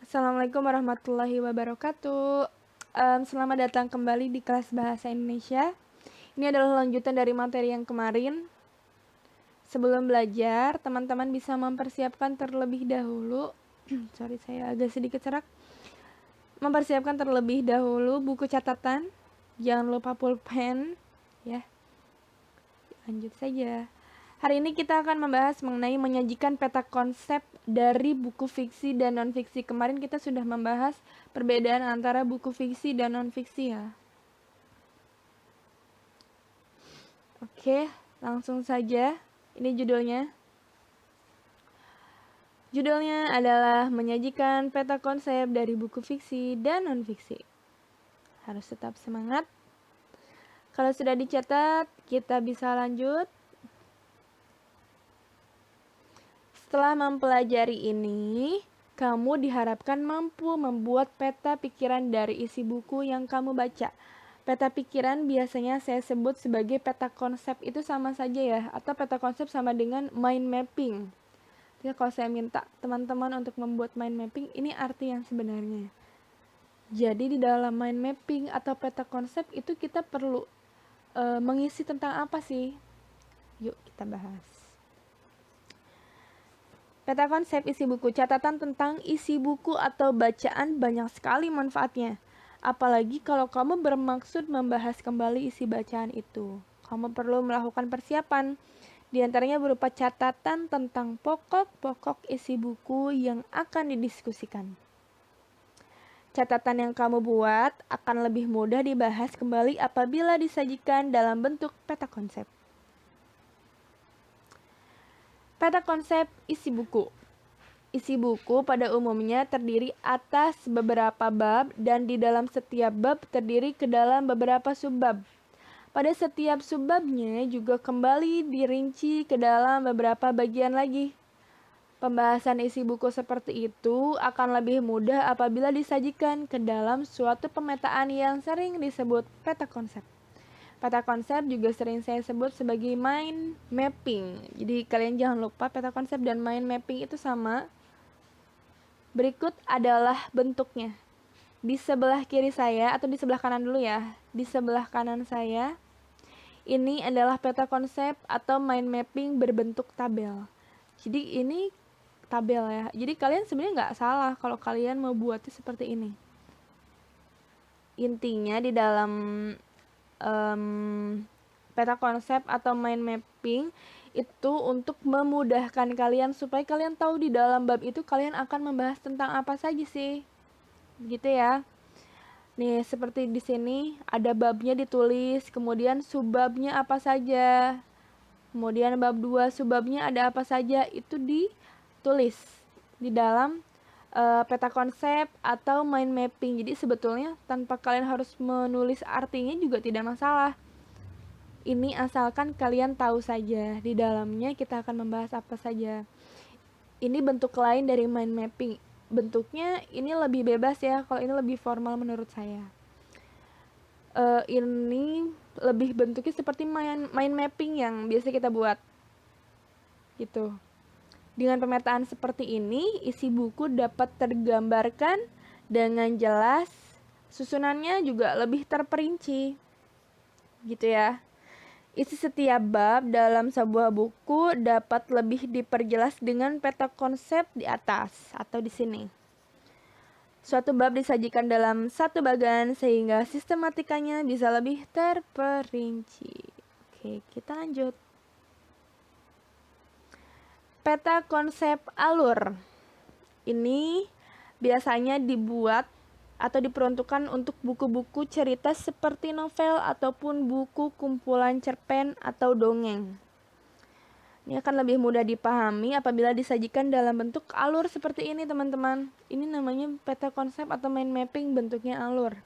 Assalamualaikum warahmatullahi wabarakatuh. Selamat datang kembali di kelas Bahasa Indonesia. Ini adalah lanjutan dari materi yang kemarin. Sebelum belajar, teman-teman bisa mempersiapkan terlebih dahulu. Sorry, saya agak sedikit serak. Mempersiapkan terlebih dahulu buku catatan. Jangan lupa pulpen, ya. Lanjut saja. Hari ini kita akan membahas mengenai menyajikan peta konsep dari buku fiksi dan non-fiksi. Kemarin kita sudah membahas perbedaan antara buku fiksi dan non-fiksi ya. Oke, langsung saja. Ini judulnya. Judulnya adalah menyajikan peta konsep dari buku fiksi dan non-fiksi. Harus tetap semangat. Kalau sudah dicatat, kita bisa lanjut. Setelah mempelajari ini, kamu diharapkan mampu membuat peta pikiran dari isi buku yang kamu baca. Peta pikiran biasanya saya sebut sebagai peta konsep, itu sama saja ya, atau peta konsep sama dengan mind mapping. Jadi kalau saya minta teman-teman untuk membuat mind mapping, ini arti yang sebenarnya. Jadi di dalam mind mapping atau peta konsep itu kita perlu mengisi tentang apa sih? Yuk kita bahas. Peta konsep isi buku. Catatan tentang isi buku atau bacaan banyak sekali manfaatnya. Apalagi kalau kamu bermaksud membahas kembali isi bacaan itu. Kamu perlu melakukan persiapan. Di antaranya berupa catatan tentang pokok-pokok isi buku yang akan didiskusikan. Catatan yang kamu buat akan lebih mudah dibahas kembali apabila disajikan dalam bentuk peta konsep. Peta konsep isi buku. Isi buku pada umumnya terdiri atas beberapa bab dan di dalam setiap bab terdiri ke dalam beberapa subbab. Pada setiap subbabnya juga kembali dirinci ke dalam beberapa bagian lagi. Pembahasan isi buku seperti itu akan lebih mudah apabila disajikan ke dalam suatu pemetaan yang sering disebut peta konsep. Peta konsep juga sering saya sebut sebagai mind mapping. Jadi kalian jangan lupa peta konsep dan mind mapping itu sama. Berikut adalah bentuknya. Di sebelah kiri saya, atau di sebelah kanan dulu ya. Di sebelah kanan saya, ini adalah peta konsep atau mind mapping berbentuk tabel. Jadi ini tabel ya. Jadi kalian sebenarnya nggak salah kalau kalian mau buatnya seperti ini. Intinya di dalam peta konsep atau mind mapping itu untuk memudahkan kalian supaya kalian tahu di dalam bab itu kalian akan membahas tentang apa saja sih. Gitu ya. Nih, seperti di sini ada babnya ditulis, kemudian subbabnya apa saja. Kemudian bab 2 subbabnya ada apa saja, itu ditulis di dalam peta konsep atau mind mapping. Jadi sebetulnya tanpa kalian harus menulis artinya juga tidak masalah. Ini asalkan kalian tahu saja di dalamnya kita akan membahas apa saja. Ini bentuk lain dari mind mapping. Bentuknya ini lebih bebas ya, kalau ini lebih formal menurut saya. Ini lebih bentuknya seperti mind mapping yang biasa kita buat gitu. Dengan pemetaan seperti ini, isi buku dapat tergambarkan dengan jelas, susunannya juga lebih terperinci gitu ya. Isi setiap bab dalam sebuah buku dapat lebih diperjelas dengan peta konsep di atas atau di sini. Suatu bab disajikan dalam satu bagan sehingga sistematikanya bisa lebih terperinci. Oke, kita lanjut. Peta konsep alur. Ini biasanya dibuat atau diperuntukkan untuk buku-buku cerita seperti novel ataupun buku kumpulan cerpen atau dongeng. Ini akan lebih mudah dipahami apabila disajikan dalam bentuk alur seperti ini, teman-teman. Ini namanya peta konsep atau mind mapping, bentuknya alur.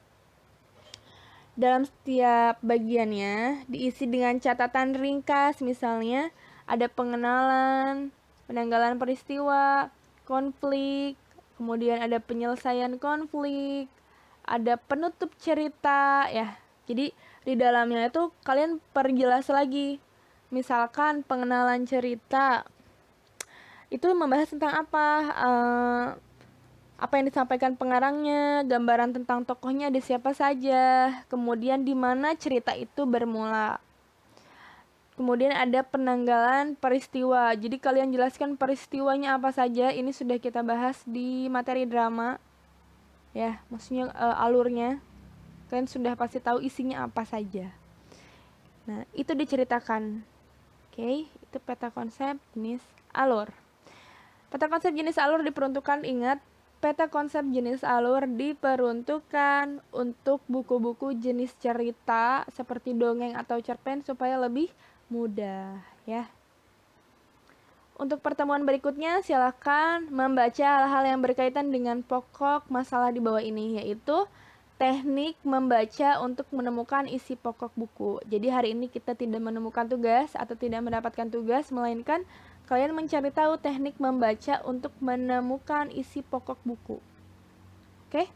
Dalam setiap bagiannya diisi dengan catatan ringkas, misalnya ada pengenalan, penanggalan peristiwa, konflik, kemudian ada penyelesaian konflik, ada penutup cerita ya. Jadi di dalamnya itu kalian perjelas lagi. Misalkan pengenalan cerita itu membahas tentang apa? apa yang disampaikan pengarangnya, gambaran tentang tokohnya ada siapa saja, kemudian di mana cerita itu bermula. Kemudian ada penanggalan peristiwa. Jadi kalian jelaskan peristiwanya apa saja. Ini sudah kita bahas di materi drama. Ya, maksudnya alurnya. Kalian sudah pasti tahu isinya apa saja. Nah, itu diceritakan. Oke, itu peta konsep jenis alur. Peta konsep jenis alur diperuntukkan, ingat, peta konsep jenis alur diperuntukkan untuk buku-buku jenis cerita seperti dongeng atau cerpen supaya lebih mudah ya. Untuk pertemuan berikutnya silakan membaca hal-hal yang berkaitan dengan pokok masalah di bawah ini, yaitu teknik membaca untuk menemukan isi pokok buku. Jadi hari ini kita tidak menemukan tugas atau tidak mendapatkan tugas, melainkan kalian mencari tahu teknik membaca untuk menemukan isi pokok buku. Oke?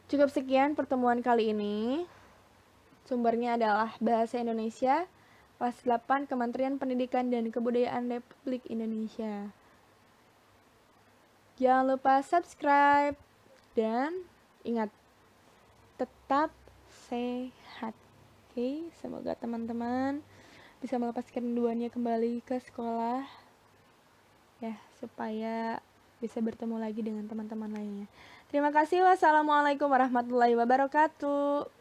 Cukup sekian pertemuan kali ini. Sumbernya adalah Bahasa Indonesia, kelas 8 Kementerian Pendidikan dan Kebudayaan Republik Indonesia. Jangan lupa subscribe dan ingat, tetap sehat. Oke, semoga teman-teman bisa melepaskan rinduannya kembali ke sekolah ya, supaya bisa bertemu lagi dengan teman-teman lainnya. Terima kasih. Wassalamualaikum warahmatullahi wabarakatuh.